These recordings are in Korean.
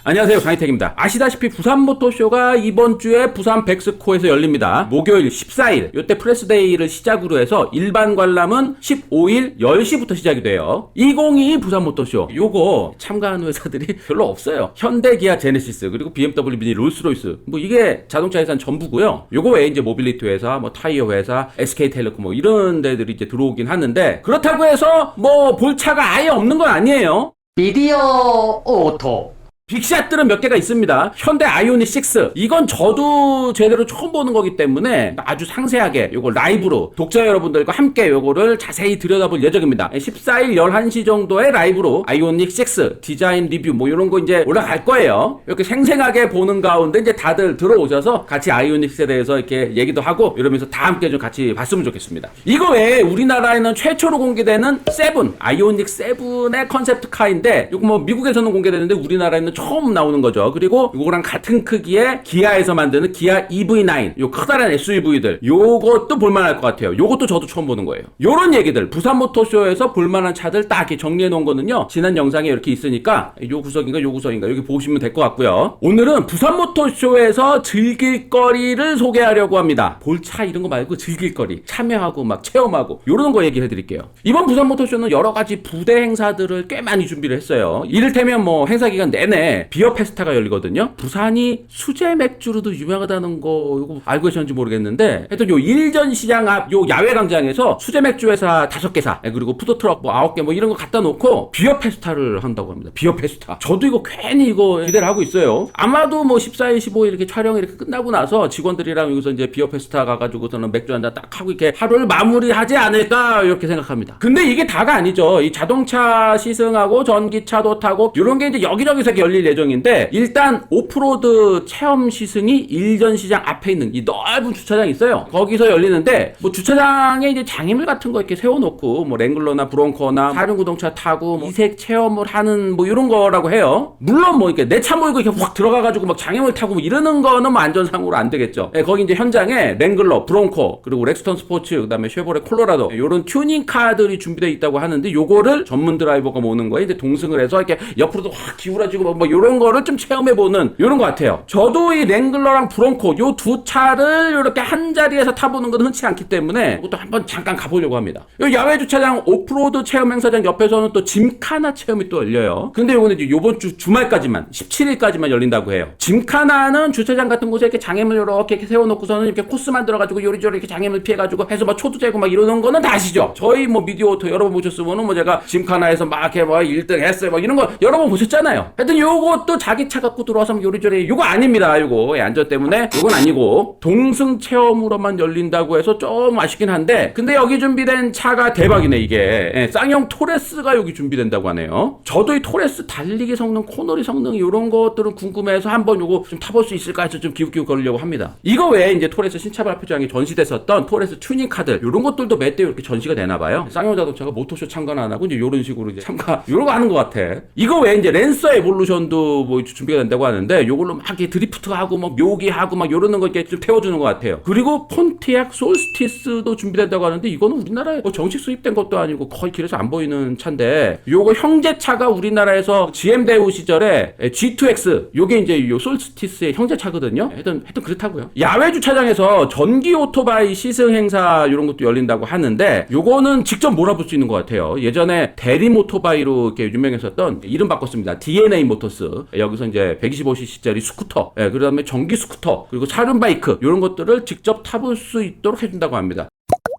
안녕하세요, 강희택입니다. 아시다시피 부산모터쇼가 이번 주에 부산 백스코에서 열립니다. 목요일 14일 요때 프레스데이를 시작으로 해서 일반 관람은 15일 10시부터 시작이 돼요. 2022 부산모터쇼 요거 참가하는 회사들이 별로 없어요. 현대, 기아, 제네시스, 그리고 BMW, 미니, 롤스로이스, 뭐 이게 자동차 회사는 전부고요. 요거 외에 이제 모빌리티 회사, 뭐 타이어 회사, SK텔레콤 뭐 이런 데들이 이제 들어오긴 하는데, 그렇다고 해서 뭐 볼 차가 아예 없는 건 아니에요. 미디어 오토. 빅샷들은 몇 개가 있습니다. 현대 아이오닉 6. 이건 저도 제대로 처음 보는 거기 때문에 아주 상세하게 요거 라이브로 독자 여러분들과 함께 요거를 자세히 들여다볼 예정입니다. 14일 11시 정도에 라이브로 아이오닉 6 디자인 리뷰 뭐 이런 거 이제 올라갈 거예요. 이렇게 생생하게 보는 가운데 이제 다들 들어오셔서 같이 아이오닉에 대해서 이렇게 얘기도 하고 이러면서 다 함께 좀 같이 봤으면 좋겠습니다. 이거 외에 우리나라에는 최초로 공개되는 7, 아이오닉 7의 컨셉트카인데 요거 뭐 미국에서는 공개되는데 우리나라에는 처음 나오는 거죠. 그리고 요거랑 같은 크기의 기아에서 만드는 기아 EV9, 요 커다란 SUV들, 요것도 볼만할 것 같아요. 요것도 저도 처음 보는 거예요. 요런 얘기들, 부산모터쇼에서 볼만한 차들 딱 이렇게 정리해 놓은 거는요, 지난 영상에 이렇게 있으니까 요 구석인가 요 구석인가 여기 보시면 될 것 같고요. 오늘은 부산모터쇼에서 즐길 거리를 소개하려고 합니다. 볼 차 이런 거 말고 즐길 거리, 참여하고 막 체험하고 요런 거 얘기해 드릴게요. 이번 부산모터쇼는 여러 가지 부대 행사들을 꽤 많이 준비를 했어요. 이를테면 뭐 행사 기간 내내 비어 페스타가 열리거든요. 부산이 수제 맥주로도 유명하다는 거 이거 알고 계셨는지 모르겠는데, 하여튼 요 일전 시장 앞 요 야외 광장에서 수제 맥주 회사 5개사 그리고 푸드트럭 뭐 9개 뭐 이런 거 갖다 놓고 비어 페스타를 한다고 합니다. 비어 페스타. 저도 이거 괜히 이거 기대를 하고 있어요. 아마도 뭐 14일 15일 이렇게 촬영이 이렇게 끝나고 나서 직원들이랑 여기서 이제 비어 페스타 가가지고서는 맥주 한잔 딱 하고 이렇게 하루를 마무리하지 않을까 이렇게 생각합니다. 근데 이게 다가 아니죠. 이 자동차 시승하고 전기차도 타고 이런 게 이제 여기저기서 열릴 예정인데, 일단 오프로드 체험 시승이 일전 시장 앞에 있는 이 넓은 주차장이 있어요. 거기서 열리는데, 뭐 주차장에 이제 장애물 같은 거 이렇게 세워놓고 뭐 랭글러나 브롱커나 사륜구동차 타고 뭐 이색 체험을 하는 뭐 이런 거라고 해요. 물론 뭐 이렇게 내 차 몰고 이렇게 확 들어가가지고 막 장애물 타고 뭐 이러는 거는 뭐 안전상으로 안 되겠죠. 네, 거기 이제 현장에 랭글러, 브롱커, 그리고 렉스턴 스포츠, 그다음에 쉐보레 콜로라도 이런 튜닝 카들이 준비되어 있다고 하는데, 요거를 전문 드라이버가 모는 거에 이제 동승을 해서 이렇게 옆으로도 확 기울어지고 뭐 이런 거를 좀 체험해보는 이런 거 같아요. 저도 이 랭글러랑 브롱코 요 두 차를 이렇게 한 자리에서 타보는 건 흔치 않기 때문에 이것도 한번 잠깐 가보려고 합니다. 요 야외 주차장 오프로드 체험 행사장 옆에서는 또 짐카나 체험이 또 열려요. 근데 요거는 이제 요번 주 주말까지만 17일까지만 열린다고 해요. 짐카나는 주차장 같은 곳에 이렇게 장애물 이렇게 세워놓고서는 이렇게 코스 만들어가지고 요리조리 이렇게 장애물 피해가지고 해서 막 초도 재고 막 이러는 거는 다 아시죠? 저희 뭐 미디어오토 여러 번 보셨으면은 뭐 제가 짐카나에서 막 이렇게 뭐 1등 했어요 막 이런 거 여러 번 보셨잖아요. 하여튼 요것도 자기 차 갖고 들어와서 요리조리 요거 아닙니다. 요거 안전 때문에 요건 아니고 동승 체험으로만 열린다고 해서 좀 아쉽긴 한데, 근데 여기 준비된 차가 대박이네. 이게 쌍용 토레스가 여기 준비된다고 하네요. 저도 이 토레스 달리기 성능, 코너리 성능 이런 것들은 궁금해서 한번 요거 좀 타볼 수 있을까 해서 좀 기웃기웃 거리려고 합니다. 이거 외에 이제 토레스 신차 발표장에 전시됐었던 토레스 튜닝 카들 이런 것들도 몇 대 이렇게 전시가 되나 봐요. 쌍용 자동차가 모토쇼 참관 안 하고 이제 이런 식으로 이제 참가 이런 거 하는 것 같아. 이거 외에 이제 랜서 에볼루션도 뭐 준비가 된다고 하는데, 요걸로 막 이렇게 드리프트하고 막 묘기하고 막 이러는 거 이렇게 좀 태워주는 것 같아요. 그리고 폰티악 솔스티스도 준비된다고 하는데, 이거는 우리나라에 뭐 정식 수입된 것도 아니고 거의 길에서 안 보이는 차인데, 요거 형제차가 우리나라에서 GM대우 시절에 G2X 요게 이제 요 솔스티스의 형제차거든요. 하여튼 그렇다고요. 야외 주차장에서 전기 오토바이 시승 행사 이런 것도 열린다고 하는데, 요거는 직접 몰아볼 수 있는 것 같아요. 예전에 대림 오토바이로 이렇게 유명했었던, 이름 바꿨습니다. DNA 모터스. 여기서 이제 125cc짜리 스쿠터, 그 다음에 전기 스쿠터, 그리고 사륜 바이크 이런 것들을 직접 타볼 수 있도록 해준다고 합니다.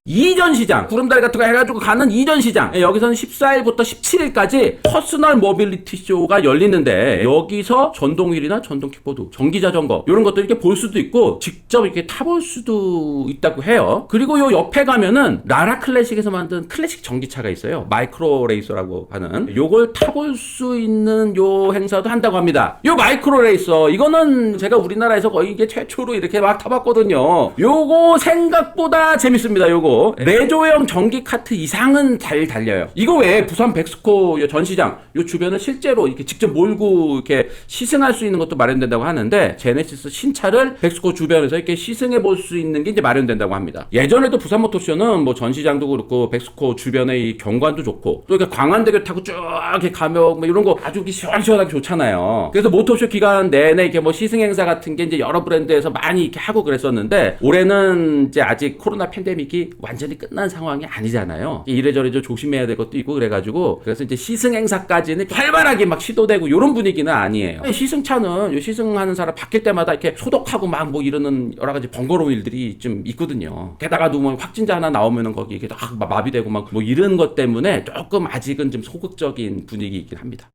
이전 시장, 구름다리 같은 거 해가지고 가는 이전 시장, 여기서는 14일부터 17일까지 퍼스널 모빌리티 쇼가 열리는데, 여기서 전동 휠이나 전동 킥보드, 전기 자전거 이런 것들 이렇게 볼 수도 있고 직접 이렇게 타볼 수도 있다고 해요. 그리고 요 옆에 가면은 라라 클래식에서 만든 클래식 전기차가 있어요. 마이크로 레이서라고 하는, 요걸 타볼 수 있는 요 행사도 한다고 합니다. 요 마이크로 레이서 이거는 제가 우리나라에서 거의 이게 최초로 이렇게 막 타봤거든요. 요거 생각보다 재밌습니다. 요거 있고 레조형 전기 카트 이상은 잘 달려요. 이거 외에 부산 백스코 요 전시장 요 주변을 실제로 이렇게 직접 몰고 이렇게 시승할 수 있는 것도 마련된다고 하는데 제네시스 신차를 백스코 주변에서 이렇게 시승해 볼 수 있는 게 이제 마련된다고 합니다. 예전에도 부산 모터쇼는 뭐 전시장도 그렇고 백스코 주변에 이 경관도 좋고 또 이렇게 광안대교 타고 쭉 이렇게 가면 뭐 이런 거 아주 시원시원하게 좋잖아요. 그래서 모터쇼 기간 내내 이렇게 뭐 시승 행사 같은 게 이제 여러 브랜드에서 많이 이렇게 하고 그랬었는데 올해는 이제 아직 코로나 팬데믹이 완전히 끝난 상황이 아니잖아요. 이래저래 좀 조심해야 될 것도 있고 그래가지고 그래서 이제 시승 행사까지는 활발하게 막 시도되고 이런 분위기는 아니에요. 시승차는 시승하는 사람 바뀔 때마다 이렇게 소독하고 막 뭐 이러는 여러 가지 번거로운 일들이 좀 있거든요. 게다가 뭐 확진자 하나 나오면은 거기 이렇게 막 마비되고 막 뭐 이런 것 때문에 조금 아직은 좀 소극적인 분위기이긴 합니다.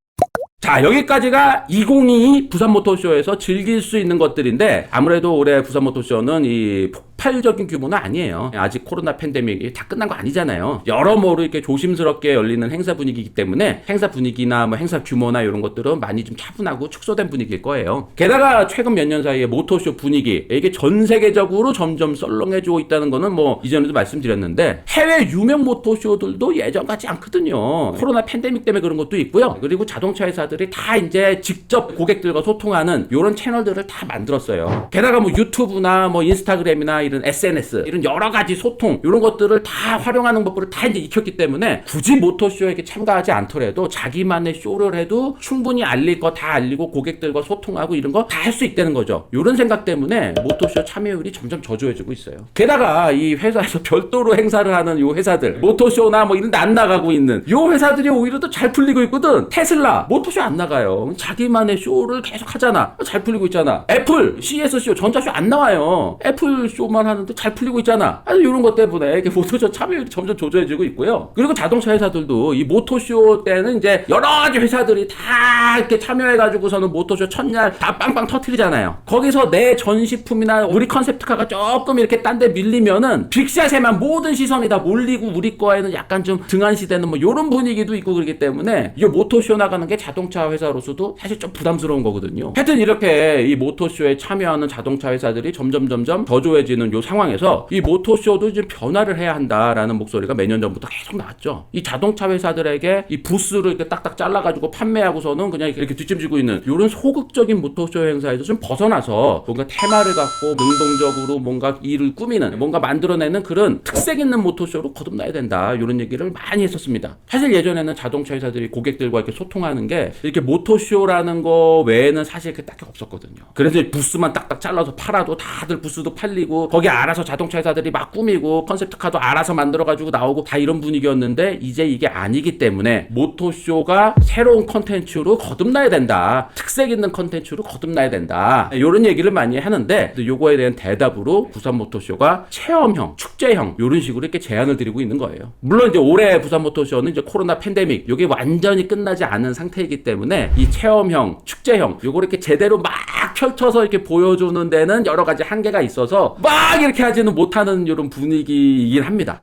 자, 여기까지가 2022 부산 모터쇼에서 즐길 수 있는 것들인데 아무래도 올해 부산 모터쇼는 이 폭발적인 규모는 아니에요. 아직 코로나 팬데믹이 다 끝난 거 아니잖아요. 여러모로 이렇게 조심스럽게 열리는 행사 분위기이기 때문에 행사 분위기나 뭐 행사 규모나 이런 것들은 많이 좀 차분하고 축소된 분위기일 거예요. 게다가 최근 몇 년 사이에 모터쇼 분위기 이게 전 세계적으로 점점 썰렁해지고 있다는 거는 뭐 이전에도 말씀드렸는데 해외 유명 모터쇼들도 예전 같지 않거든요. 코로나 팬데믹 때문에 그런 것도 있고요. 그리고 자동차 회사들이 다 이제 직접 고객들과 소통하는 이런 채널들을 다 만들었어요. 게다가 뭐 유튜브나 뭐 인스타그램이나 이런 SNS 이런 여러 가지 소통 이런 것들을 다 활용하는 법을 다 이제 익혔기 때문에 굳이 모터쇼에 참가하지 않더라도 자기만의 쇼를 해도 충분히 알릴 거 다 알리고 고객들과 소통하고 이런 거 다 할 수 있다는 거죠. 이런 생각 때문에 모터쇼 참여율이 점점 저조해지고 있어요. 게다가 이 회사에서 별도로 행사를 하는 요 회사들 모터쇼나 뭐 이런 데 안 나가고 있는 요 회사들이 오히려 더 잘 풀리고 있거든. 테슬라 모터쇼 안 나가요. 자기만의 쇼를 계속 하잖아. 잘 풀리고 있잖아. 애플 CES쇼 전자쇼 안 나와요. 애플 쇼만 하는데 잘 풀리고 있잖아. 아주 이런 것 때문에 이렇게 모터쇼 참여율이 점점 저조해지고 있고요. 그리고 자동차 회사들도 이 모터쇼 때는 이제 여러 가지 회사들이 다 이렇게 참여해가지고서는 모터쇼 첫날 다 빵빵 터트리잖아요. 거기서 내 전시품이나 우리 컨셉트카가 조금 이렇게 딴 데 밀리면은 빅샷에만 모든 시선이 다 몰리고 우리 거에는 약간 좀 등한시되는 뭐 이런 분위기도 있고 그러기 때문에 이 모터쇼 나가는 게 자동차 회사로서도 사실 좀 부담스러운 거거든요. 하여튼 이렇게 이 모터쇼에 참여하는 자동차 회사들이 점점 저조해지는 요 상황에서 이 모터쇼도 좀 변화를 해야 한다라는 목소리가 몇 년 전부터 계속 나왔죠. 이 자동차 회사들에게 이 부스를 이렇게 딱딱 잘라가지고 판매하고서는 그냥 이렇게 뒷짐지고 있는 이런 소극적인 모터쇼 행사에서 좀 벗어나서 뭔가 테마를 갖고 능동적으로 뭔가 일을 꾸미는 뭔가 만들어내는 그런 특색 있는 모터쇼로 거듭나야 된다. 이런 얘기를 많이 했었습니다. 사실 예전에는 자동차 회사들이 고객들과 이렇게 소통하는 게 이렇게 모터쇼라는 거 외에는 사실 그게 딱히 없었거든요. 그래서 부스만 딱딱 잘라서 팔아도 다들 부스도 팔리고 거기 알아서 자동차 회사들이 막 꾸미고 컨셉트카도 알아서 만들어가지고 나오고 다 이런 분위기였는데 이제 이게 아니기 때문에 모터쇼가 새로운 컨텐츠로 거듭나야 된다. 특색 있는 컨텐츠로 거듭나야 된다. 이런 얘기를 많이 하는데 요거에 대한 대답으로 부산 모터쇼가 체험형, 축제형 이런 식으로 이렇게 제안을 드리고 있는 거예요. 물론 이제 올해 부산 모터쇼는 이제 코로나 팬데믹 이게 완전히 끝나지 않은 상태이기 때문에 이 체험형, 축제형 요거 이렇게 제대로 막 펼쳐서 이렇게 보여주는 데는 여러 가지 한계가 있어서 막 이렇게 하지는 못하는 이런 분위기이긴 합니다.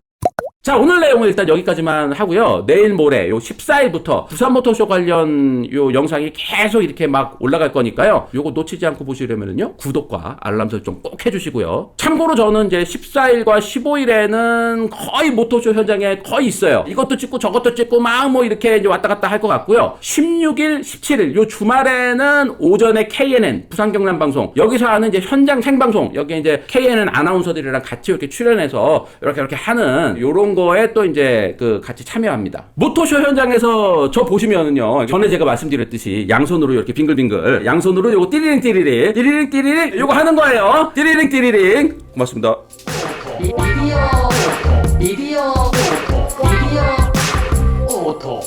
자, 오늘 내용은 일단 여기까지만 하고요. 내일 모레 요 14일부터 부산 모터쇼 관련 요 영상이 계속 이렇게 막 올라갈 거니까요. 요거 놓치지 않고 보시려면은요. 구독과 알람 설정 꼭 해주시고요. 참고로 저는 이제 14일과 15일에는 거의 모터쇼 현장에 거의 있어요. 이것도 찍고 저것도 찍고 막 뭐 이렇게 이제 왔다 갔다 할 것 같고요. 16일, 17일 요 주말에는 오전에 KNN 부산 경남 방송 여기서 하는 이제 현장 생방송 여기 이제 KNN 아나운서들이랑 같이 이렇게 출연해서 이렇게 하는 요런 거에 또 이제 그 같이 참여합니다. 모터쇼 현장에서 저 보시면은요. 전에 제가 말씀드렸듯이 양손으로 이렇게 빙글빙글 양손으로 요거 띠리링 띠리링 띠리링 띠리링 요거 하는 거예요. 띠리링 띠리링. 고맙습니다. 미디어 오토